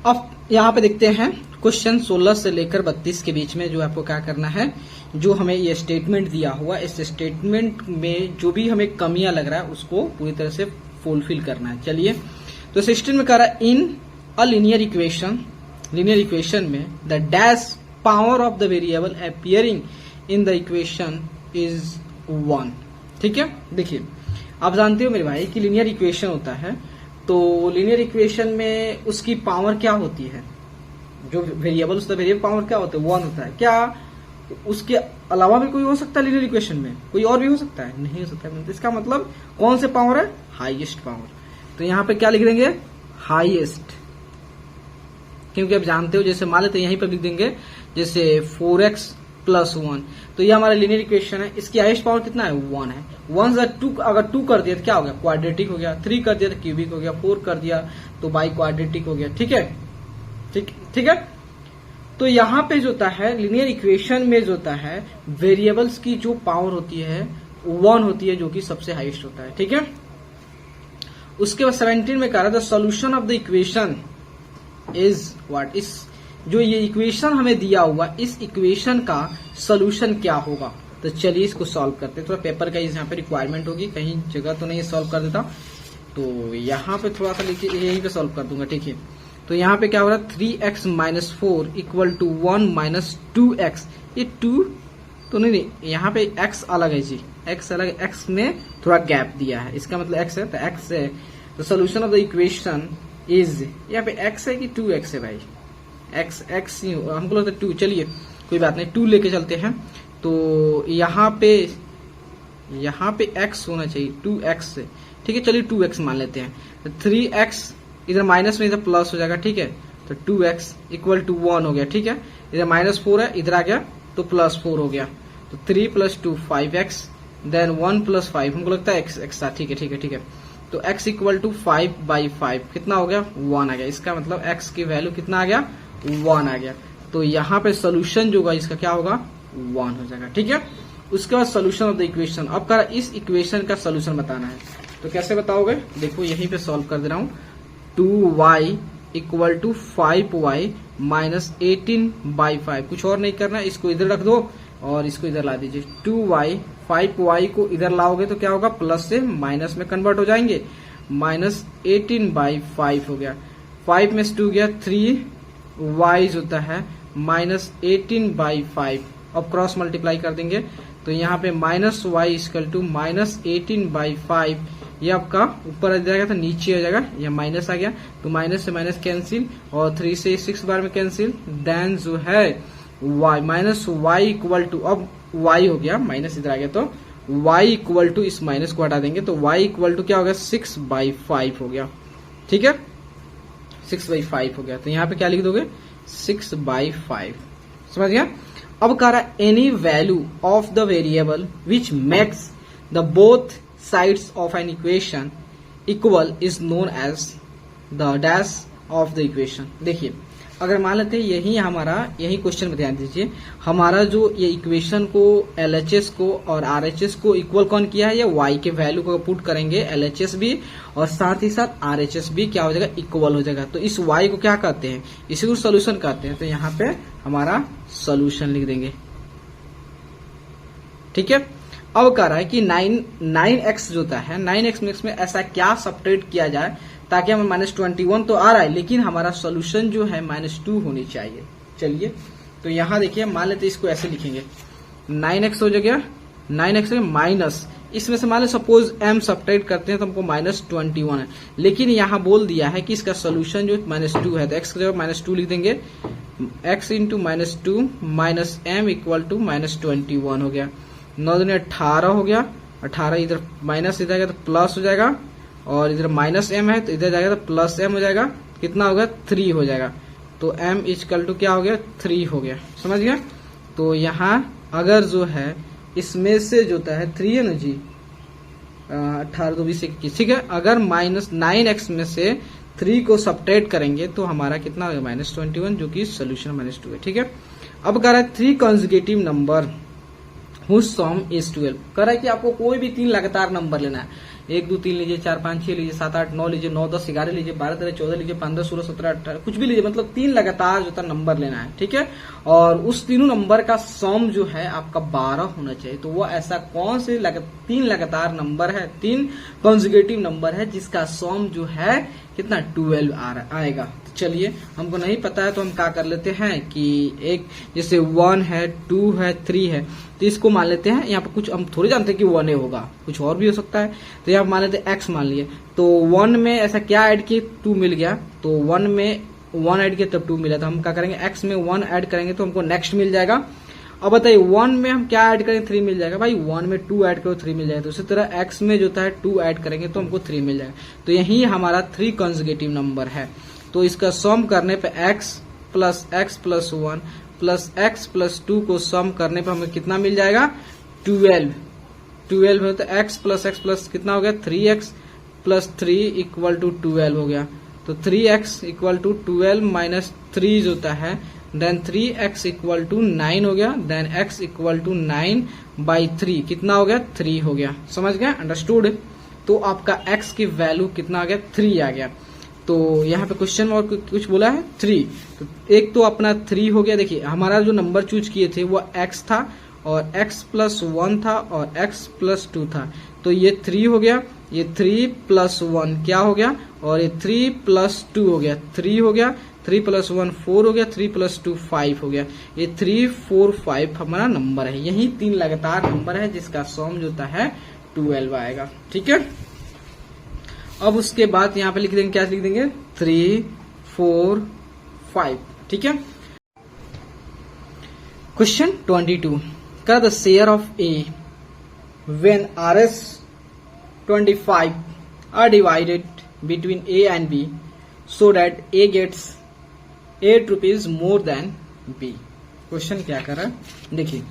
अब यहाँ पे देखते हैं क्वेश्चन 16 से लेकर 32 के बीच में जो आपको क्या करना है, जो हमें ये स्टेटमेंट दिया हुआ, इस स्टेटमेंट में जो भी हमें कमियां लग रहा है उसको पूरी तरह से फुलफिल करना है। चलिए, तो सिस्टम में कह रहा है इन अ लीनियर इक्वेशन में the dash power of the variable appearing in the equation is 1। ठीक है, देखिए आप जानते हो मेरे भाई कि लीनियर इक्वेशन होता है, तो लीनियर इक्वेशन में उसकी पावर क्या होती है, जो वेरिएबल उसका वेरिएबल पावर क्या होता है, 1 होता है। क्या उसके अलावा भी कोई हो सकता है लीनियर इक्वेशन में? कोई और भी हो सकता है? नहीं हो सकता है। तो इसका मतलब कौन से पावर है? Highest power. तो यहां पे क्या लिख देंगे? हाईएस्ट, क्योंकि आप जानते हो, जैसे मान लेते हैं यहीं पर लिख देंगे जैसे 4x + 1, तो ये हमारा लीनियर इक्वेशन है, इसकी हाईएस्ट पावर कितना है? 1 है। 1 से 2 अगर 2 कर दिया तो क्या हो गया? क्वाड्रेटिक हो गया। 3 कर दिया तो क्यूबिक हो गया। 4 कर दिया तो बाई क्वाड्रेटिक हो गया। ठीक है, ठीक है। तो यहाँ पे जो होता है लीनियर इक्वेशन में जो होता है वेरिएबल्स की जो पावर होती है 1 होती है, जो कि सबसे हाईएस्ट होता है। ठीक है, उसके बाद 17 में कह रहा था solution of the equation is what. इस जो ये इक्वेशन हमें दिया हुआ, इस इक्वेशन का सोल्यूशन क्या होगा? तो चलिए इसको सॉल्व करते हैं। थोड़ा पेपर का यहाँ पे रिक्वायरमेंट होगी, कहीं जगह तो नहीं सॉल्व कर देता, तो यहाँ पे थोड़ा सा लिखिए, यहीं पे सॉल्व कर दूंगा। ठीक है, तो यहाँ पे क्या हो रहा है? 3x - 4 = 1 - 2x। ये 2 तो नहीं, यहाँ पे x अलग है जी, x अलग है, x में थोड़ा गैप दिया है, इसका मतलब x है, तो x है। तो solution of the equation is, यहाँ पे x है कि 2x है भाई? x ही हमको लगता है 2। चलिए कोई बात नहीं, 2 लेके चलते हैं। तो यहाँ पे x होना चाहिए, 2x है। ठीक है, चलिए 2x मान लेते हैं। तो 3x इधर माइनस में इधर प्लस हो जाएगा। ठीक है, तो 2x = 1 हो गया। ठीक है, इधर -4 है, इधर आ गया तो +4 हो गया। तो 3 + 2 5x, देन 1 + 5 हमको लगता है x था। ठीक है। तो x = 5/5 कितना हो गया? 1 आ गया। इसका मतलब x की वैल्यू कितना आ गया? 1 आ गया। तो यहाँ पे सोल्यूशन जो होगा इसका क्या होगा? 1 हो जाएगा। ठीक है, उसके बाद सोल्यूशन ऑफ द इक्वेशन। अब कह रहा इस इक्वेशन का सोल्यूशन बताना है, तो कैसे बताओगे? देखो यहीं पे सॉल्व कर दे रहा हूं। 2y = 5y - 18/5। कुछ और नहीं करना, इसको इधर रख दो और इसको इधर ला दीजिए। 2y 5y को इधर लाओगे तो क्या होगा? प्लस से माइनस में कन्वर्ट हो जाएंगे, -18/5 हो गया। 5 में से 2 गया, 3y होता है -18/5। अब क्रॉस मल्टीप्लाई कर देंगे तो यहाँ पे -y = -18/5। ये आपका ऊपर आ जाएगा तो नीचे आ जाएगा, या माइनस आ गया तो माइनस से माइनस कैंसिल, और 3 से 6 बार में कैंसिल। देन जो है y -y = अब y हो गया, माइनस इधर आ गया तो y = इस माइनस को हटा देंगे तो y = क्या हो गया? 6/5 हो गया। ठीक है, 6/5 हो गया। तो यहाँ पे क्या लिख दोगे? 6/5। समझ गया? अब कह रहा any value of the variable which makes the both sides of an equation equal is known as the dash of the equation। देखिए, अगर मान लेते हैं यही क्वेश्चन में ध्यान दीजिए, हमारा जो ये इक्वेशन को LHS को और RHS को इक्वल कौन किया है? ये y के वैल्यू को पुट करेंगे, LHS भी और साथ ही साथ RHS भी क्या हो जाएगा? इक्वल हो जाएगा। तो इस y को क्या कहते हैं? इसी को सोल्यूशन कहते हैं। तो यहाँ पे हमारा सोल्यूशन लिख देंगे। ठीक है, अब कह रहा है कि 9x जो होता है, 9x में ऐसा क्या सब्ट्रैक्ट किया जाए ताकि हमें -21 तो आ रहा है, लेकिन हमारा सोल्यूशन जो है -2 होनी चाहिए। चलिए, तो यहाँ देखिए, मान लेते इसको ऐसे लिखेंगे, 9x हो जाएगा, 9x माइनस, इसमें से मान लो सपोज m सब्ट्रैक्ट करते हैं तो हमको -21 है, लेकिन यहाँ बोल दिया है कि इसका सोल्यूशन जो -2 है, तो x की जगह -2 लिख देंगे। x × -2 माइनस m = -21 हो गया। 9 दूनी 18 हो गया, 18 इधर माइनस इधर जाएगा तो प्लस हो जाएगा, और इधर -m है तो इधर जाएगा तो +m हो जाएगा। कितना होगा? 3 हो जाएगा। तो m = क्या हो गया? 3 हो गया। समझ गया? तो यहाँ अगर जो है इसमें से जो होता है 3 है ना जी, 18 2 20 21। ठीक है, अगर -9x में से 3 को सब्ट्रैक्ट करेंगे तो हमारा कितना होगा? -21, जो कि सोल्यूशन -2 है। ठीक है, अब कह रहा है 3 consecutive number whose sum is 12। कह रहा है कि आपको कोई भी 3 लगातार नंबर लेना है, 1 2 3 लीजिए, 4 5 6 लीजिए, 7 8 9 लीजिए, 9 10 11 लीजिए, 12 13 14 लीजिए, 15 16 17 18 कुछ भी लीजिए, मतलब 3 लगातार जो था नंबर लेना है, ठीक है। और उस तीनों नंबर का सम जो है आपका 12 होना चाहिए। तो वो ऐसा कौन से 3 लगातार नंबर है, 3 कॉन्जिक्यूटिव नंबर है जिसका सम जो है कितना 12 आएगा। तो चलिए, हमको नहीं पता है तो हम क्या कर लेते हैं कि एक जैसे 1 है, 2 है, 3 है, तो इसको मान लेते हैं। यहाँ पे कुछ हम थोड़ी जानते हैं कि 1 होगा, कुछ और भी हो सकता है। तो यहाँ मान लेते हैं x मान लिए, तो 1 में ऐसा क्या ऐड किए, 2 मिल गया। तो 1 में 1 ऐड किया तब 2 मिला, तो हम क्या करेंगे, x में 1 ऐड करेंगे तो हमको नेक्स्ट मिल जाएगा। अब बताइए 1 में हम क्या ऐड करेंगे, 3 मिल जाएगा। भाई 1 में 2 ऐड करो 3 मिल जाएगा। तो उसी तरह x में जो था 2 ऐड करेंगे तो हमको 3 मिल जाएगा। तो यही हमारा 3 कॉन्जिक्यूटिव नंबर है। तो इसका सम करने पे x plus 1 plus x plus 2 को सम करने पे हमें कितना मिल जाएगा, 12 में। तो x प्लस कितना हो गया, 3x प्लस 3 इक्वल टू 12 हो गया। तो 3x इक्वल टू 12 माइनस 3 जो होता है, देन 3x इक्वल टू 9 हो गया, देन x इक्वल टू 9/3 कितना हो गया, 3 हो गया। समझ गया, अंडरस्टूड। तो आपका x की वैल्यू कितना आ गया, 3 आ गया। तो यहाँ पे क्वेश्चन और कुछ बोला है 3, तो एक तो अपना 3 हो गया। देखिए हमारा जो नंबर चूज किए थे वो x था और x प्लस 1 था और x प्लस 2 था। तो ये 3 हो गया, ये 3 प्लस 1 क्या हो गया, और ये 3 प्लस 2 हो गया, 3 हो गया, 3 प्लस 1 4 हो गया, 3 प्लस 2 5 हो गया। ये 3 4 5 हमारा नंबर है। यही 3 लगातार नंबर है जिसका सम जो होता है 12 आएगा, ठीक है। अब उसके बाद यहाँ पे लिख देंगे, क्या लिख देंगे, 3 4 5, ठीक है। क्वेश्चन 22 का the share of A when Rs 25 are divided between A and B so that A gets 8 rupees more than B। Question क्या कर रहा है, देखिए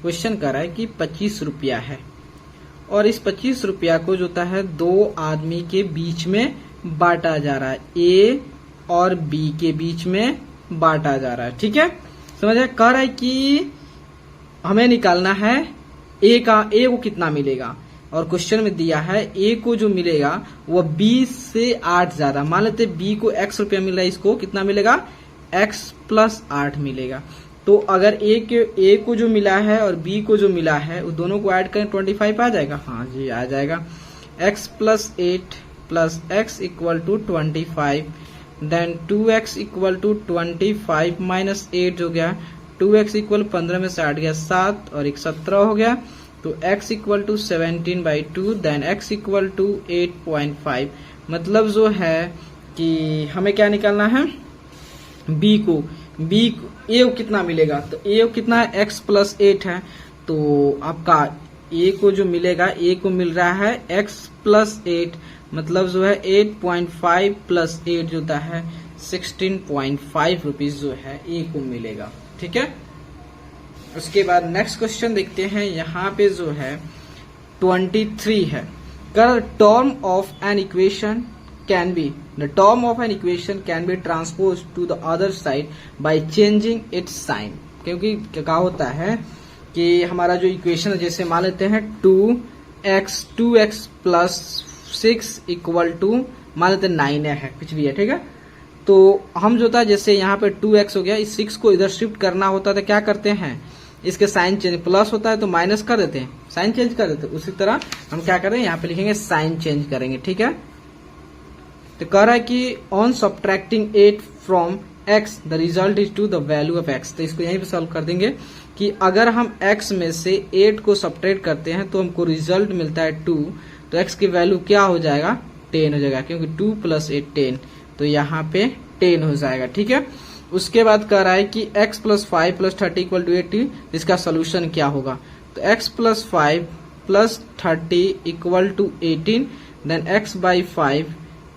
क्वेश्चन कर रहा है कि 25 रुपया है और इस 25 रुपया को जो होता है 2 आदमी के बीच में बांटा जा रहा है, A और B के बीच में बांटा जा रहा है, ठीक है। समझ आया, कह रहा है कि हमें निकालना है A को कितना मिलेगा, और क्वेश्चन में दिया है A को जो मिलेगा वो B से 8 ज्यादा। मान लेते B को x रुपया मिल रहा है, इसको कितना मिलेगा, x प्लस 8 मिलेगा। तो अगर A को जो मिला है और B को जो मिला है वो दोनों को ऐड करें 25 आ जाएगा, हाँ जी आ जाएगा। x plus 8 plus x equal to 25, then 2x equal to 25 minus 8 हो गया, 2x इक्वल 15 में से 8 गया 7 और 1 17 हो गया। तो x equal to 17/2, then x equal to 8.5। मतलब जो है कि हमें क्या निकालना है, B को A को कितना मिलेगा, तो A को कितना है, x प्लस 8 है। तो आपका A को जो मिलेगा, A को मिल रहा है x प्लस 8, मतलब जो है 8.5 प्लस 8 जो होता है 16.5 रुपीज जो है A को मिलेगा, ठीक है। उसके बाद नेक्स्ट क्वेश्चन देखते हैं। यहाँ पे जो है 23 है, term of an equation can be the term of an equation can be transposed to the other side by changing its sign। क्योंकि क्या होता है कि हमारा जो इक्वेशन है, जैसे मान लेते हैं 2x प्लस 6 इक्वल टू मान लेते हैं 9 है, कुछ भी है, ठीक है। तो हम जो था जैसे यहाँ पे 2x हो गया, इस 6 को इधर शिफ्ट करना होता है तो क्या करते हैं, इसके साइन चेंज, प्लस होता है तो माइनस कर देते हैं, साइन चेंज कर देते हैं। उसी तरह हम क्या करें, यहाँ पे लिखेंगे साइन चेंज करेंगे, ठीक है। तो कह रहा है कि on subtracting 8 from x the result is to the value of x। तो इसको यहीं पे सॉल्व कर देंगे कि अगर हम x में से 8 को सब्ट्रैक्ट करते हैं तो हमको रिजल्ट मिलता है 2, तो x की वैल्यू क्या हो जाएगा, 10 हो जाएगा, क्योंकि 2 प्लस 8 10, तो यहाँ पे 10 हो जाएगा, ठीक है। उसके बाद कह रहा है कि x plus 5 plus 30 equal to 80, इसका सोल्यूशन क्या होगा। तो x plus 5 plus 30 equal to 18, then x by 5,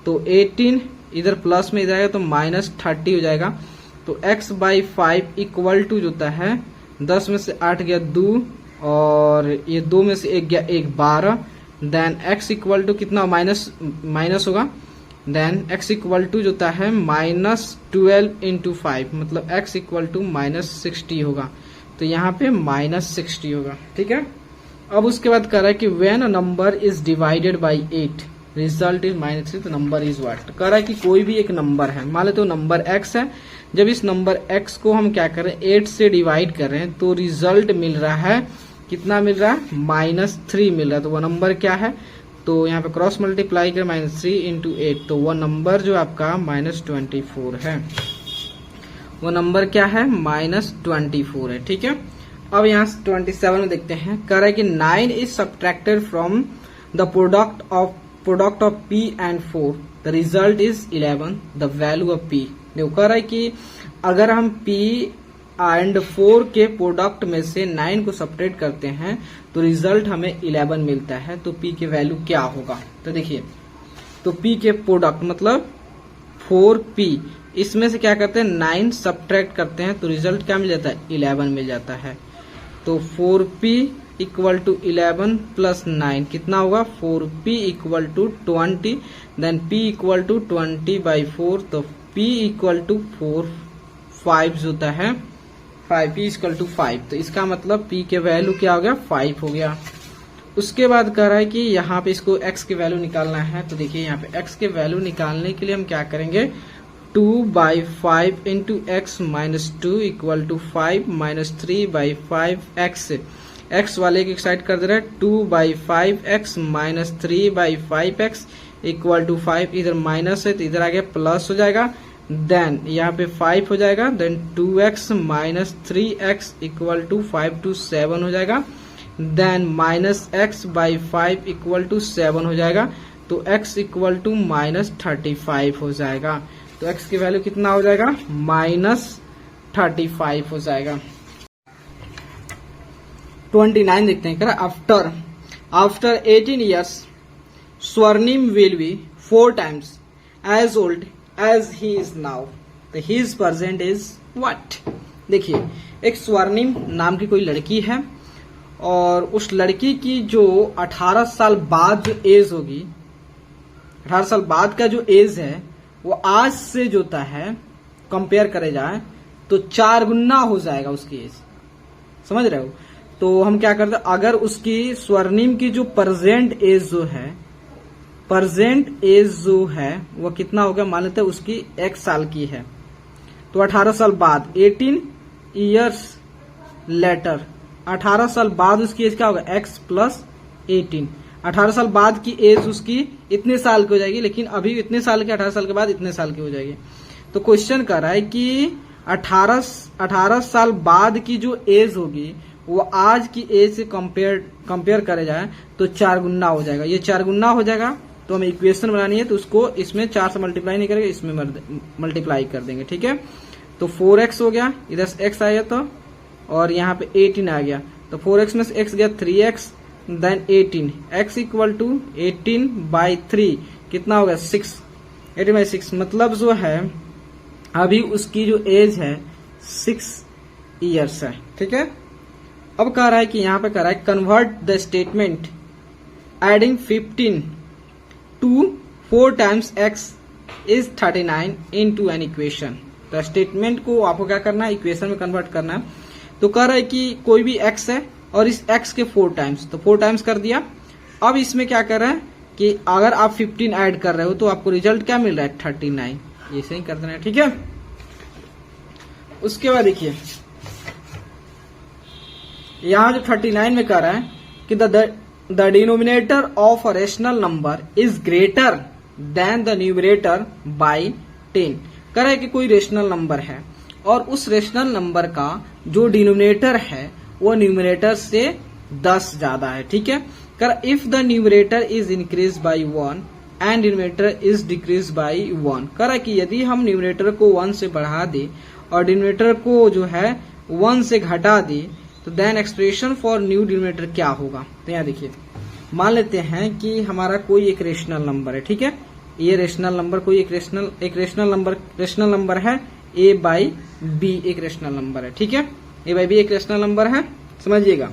तो 18 इधर प्लस में इधर आएगा तो माइनस 30 हो जाएगा। तो x बाई 5 इक्वल टू जो होता है 10 में से 8 गया 2 और ये 2 में से 1 गया 1 12, देन x इक्वल टू कितना माइनस होगा, देन x इक्वल टू जो होता है -12 इंटू 5, मतलब x इक्वल टू -60 होगा। तो यहाँ पे -60 होगा, ठीक है। अब उसके बाद कह रहा है कि when a number is divided by 8 result is -3 तो नंबर इज व्हाट। कह रहा है कि कोई भी एक नंबर है, मान लेते हो नंबर x है, जब इस नंबर x को हम क्या कर रहे हैं 8 से डिवाइड कर रहे हैं तो रिजल्ट मिल रहा है, कितना मिल रहा है, -3 मिल रहा है। तो वो नंबर क्या है, तो यहाँ पे क्रॉस मल्टीप्लाई कर -3 इंटू 8, तो वो नंबर जो आपका -24 है, वो नंबर क्या है, -24 है। ठीक है, अब यहाँ 27 में देखते हैं, कह रहा है कि 9 is subtracted from the product of p and 4 the result is 11 the value of p। देखो कह रहा है कि अगर हम p एंड 4 के प्रोडक्ट में से 9 को सब्ट्रैक्ट करते हैं तो रिजल्ट हमें 11 मिलता है, तो p के वैल्यू क्या होगा। तो देखिए, तो p के प्रोडक्ट मतलब 4p, इसमें से क्या करते हैं 9 सब्ट्रैक्ट करते हैं तो रिजल्ट क्या मिल जाता है, 11 मिल जाता है। तो 4p इक्वल टू 11 प्लस 9 कितना होगा, 4p equal to 20, then p equal to 20/4, तो p इक्वल टू 5 होता है, 5p इक्वल टू 5, तो इसका मतलब p के वैल्यू क्या हो गया, 5 हो गया। उसके बाद कह रहा है कि यहाँ पे इसको x के वैल्यू निकालना है, तो देखिए यहाँ पे x के वैल्यू निकालने के लिए हम क्या करेंगे, 2/5 into x -2 equal to 5 -3/5x, x वाले की साइड कर दे रहे हैं, 2/5x -3/5x इक्वल टू 5, इधर माइनस है तो इधर आगे प्लस हो जाएगा, देन यहाँ पे 5 हो जाएगा, then 2x -3x equal to 5 to 7 हो जाएगा, देन -x/5 इक्वल टू 7 हो जाएगा, तो x इक्वल टू -35 हो जाएगा। तो x की वैल्यू कितना हो जाएगा, -35 हो जाएगा। 29 देखते हैं, आफ्टर 18 years स्वर्णिम will be 4 times as old as he is now, तो his present is what। देखिए, एक स्वर्णिम नाम की कोई लड़की है और उस लड़की की जो 18 साल बाद जो एज होगी, 18 साल बाद का जो एज है वो आज से जो होता है कंपेयर करे जाए तो 4 गुना हो जाएगा उसकी एज, समझ रहे हो। तो हम क्या करते हैं, अगर उसकी स्वर्णिम की जो प्रेजेंट एज जो है वो कितना होगा, मान लेते हैं उसकी 1 साल की है, तो 18 साल बाद 18 years लेटर, 18 साल बाद उसकी एज क्या होगा, x + 18, 18 साल बाद की एज उसकी इतने साल की हो जाएगी, लेकिन अभी इतने साल के 18 साल के बाद इतने साल की हो जाएगी। तो क्वेश्चन कर रहा है कि 18 साल बाद की जो एज होगी वो आज की एज से कंपेयर करे जाए तो 4 गुना हो जाएगा। ये 4 गुना हो जाएगा तो हमें इक्वेशन बनानी है, तो उसको इसमें 4 से मल्टीप्लाई नहीं करेंगे, इसमें मल्टीप्लाई कर देंगे। ठीक है, तो 4x हो गया, इधर से x आया तो, और यहाँ पे 18 आ गया, तो 4x में से x गया 3x, then 18, x equal to 18/3 कितना होगा, 6, 18/6, मतलब जो है अभी उसकी जो एज है 6 years है। ठीक है, अब कह रहा है कि यहाँ पे कह रहा है convert the statement adding 15 to 4 times x is 39 into an equation। तो स्टेटमेंट को आपको क्या करना है, इक्वेशन में कन्वर्ट करना है। तो कह रहा है कि कोई भी x है और इस x के 4 टाइम्स, तो 4 टाइम्स कर दिया। अब इसमें क्या कर रहा है कि अगर आप 15 ऐड कर रहे हो तो आपको रिजल्ट क्या मिल रहा है, 39, ये सही कर देना है। ठीक है, उसके बाद देखिए यहां जो 39 में कह रहा है कि the denominator of a rational number is greater than the numerator bye 10। कह रहा है कि कोई रेशनल नंबर है और उस रेशनल नंबर का जो डिनोमिनेटर है वो न्यूमरेटर से 10 ज्यादा है। ठीक है, कर if the numerator is increase by 1 and denominator is decrease by 1। कह रहा है कि यदि हम न्यूमरेटर को 1 से बढ़ा दे और डिनोमिनेटर को जो है 1 से घटा दे तो then expression for new denominator क्या होगा। तो यहाँ देखिए, मान लेते हैं कि हमारा कोई एक रेशनल नंबर है। ठीक है, ये रेशनल नंबर कोई एक रेशनल नंबर है a/b, एक रेशनल नंबर है। ठीक है, a/b एक रेशनल नंबर है, समझिएगा।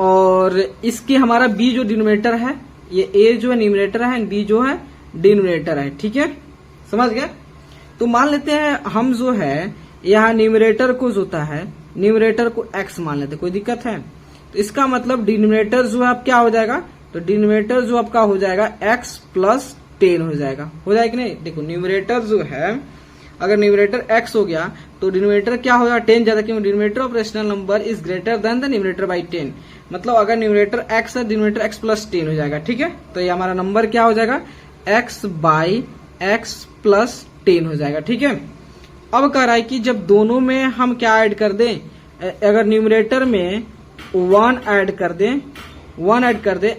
और इसके हमारा b जो डिनोमिनेटर है, ये a जो है न्यूमरेटर है एंड b जो है डिनोमिनेटर है। ठीक है, समझ गए। तो मान लेते हैं हम जो है यहाँ न्यूमरेटर को जो होता है, न्यूमरेटर को x मान लेते, कोई दिक्कत है। तो इसका मतलब डिनोमिनेटर जो है आप क्या हो जाएगा, तो डिनोमिनेटर जो आपका हो जाएगा x प्लस 10 हो जाएगा कि नहीं। देखो न्यूमरेटर जो है, अगर न्यूमरेटर x हो गया तो डिनोमिनेटर क्या हो जाएगा 10 ज्यादा, क्योंकि denominator of rational number is greater than the numerator by 10। मतलब अगर न्यूमरेटर x है, डिनोमिनेटर x प्लस 10 हो जाएगा, ठीक है। तो ये हमारा नंबर क्या हो जाएगा, x बाई x प्लस 10 हो जाएगा, ठीक है। अब कह रहा है कि जब दोनों में हम क्या ऐड कर दें, अगर न्यूमरेटर में 1 ऐड कर दें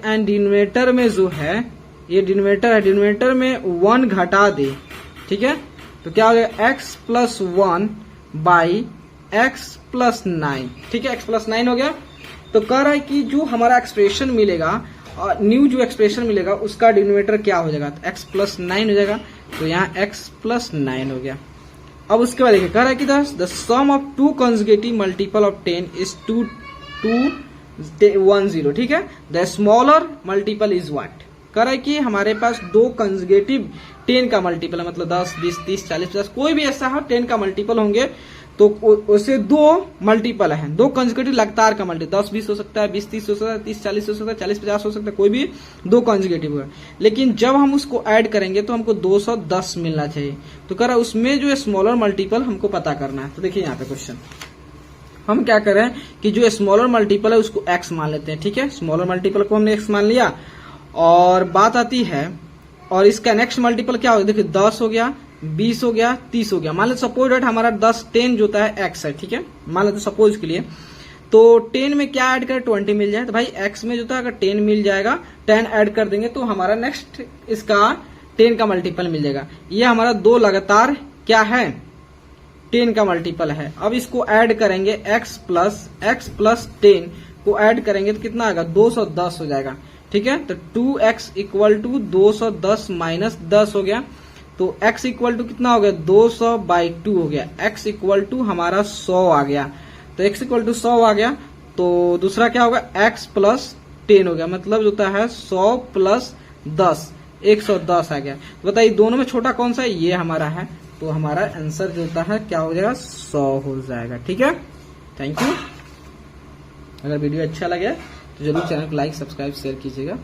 एंड डिनोमिनेटर में जो है, ये डिनोमिनेटर है, डिनोमिनेटर में 1 घटा दे, ठीक है। तो क्या हो जाएगा x plus 1 by x plus 9, ठीक है। x प्लस 9 हो गया। तो कह रहा है कि जो हमारा एक्सप्रेशन मिलेगा, और न्यू जो एक्सप्रेशन मिलेगा उसका डिनोमिनेटर क्या हो जाएगा, तो x प्लस 9 हो जाएगा। तो यहाँ x प्लस 9 हो गया। अब उसके बाद देखिए कह रहा है कि the sum of 2 consecutive multiple of 10 is 210, ठीक है। The smaller multiple is what, कह रहा है कि हमारे पास 2 कंसेक्यूटिव 10 का मल्टीपल है, मतलब 10, 20, 30, 40, 50 कोई भी ऐसा हो 10 का मल्टीपल होंगे, तो उसे 2 मल्टीपल है, 2 कंसेक्यूटिव लगातार का मल्टीपल, 10, 20 हो सकता है, 20, 30 हो सकता है, 30, 40 हो सकता है, 40, 50 हो सकता है, कोई भी 2 कंसेक्यूटिव होगा। लेकिन जब हम उसको ऐड करेंगे तो हमको 210 मिलना चाहिए। तो कह रहा है उसमें जो स्मॉलर मल्टीपल हमको पता करना है। तो देखिए यहाँ पे क्वेश्चन हम क्या करें कि जो स्मॉलर मल्टीपल है उसको x मान लेते हैं, ठीक है। स्मॉलर मल्टीपल को हमने x मान लिया, और बात आती है, और इसका नेक्स्ट मल्टीपल क्या होगा, देखिए 10 हो गया, 20 हो गया, 30 हो गया। मान लो सपोज डेट हमारा 10, 10 जो होता है x है, ठीक है। मान लेते सपोज के लिए, तो 10 में क्या ऐड करें, 20 मिल जाए। तो भाई x में जो होता है अगर 10 मिल जाएगा, 10 ऐड कर देंगे तो हमारा नेक्स्ट इसका 10 का मल्टीपल मिल जाएगा। ये हमारा 2 लगातार क्या है, 10 का मल्टीपल है। अब इसको ऐड करेंगे x प्लस 10 को ऐड करेंगे तो कितना आएगा, 210 हो जाएगा, ठीक है। तो 2x इक्वल टू 210 माइनस 10 हो गया। तो x इक्वल टू कितना हो गया, 200 बाई 2 हो गया। x इक्वल टू हमारा 100 आ गया। तो x इक्वल टू 100 आ गया। तो दूसरा क्या होगा, x प्लस 10 हो गया, मतलब जो होता है 100 प्लस 10, 110 आ गया। तो बताइए दोनों में छोटा कौन सा है, ये हमारा है। तो हमारा आंसर जो होता है क्या हो जाएगा, 100 हो जाएगा, ठीक है। Thank you. अगर वीडियो अच्छा लगे तो जरूर चैनल को लाइक, सब्सक्राइब, शेयर कीजिएगा।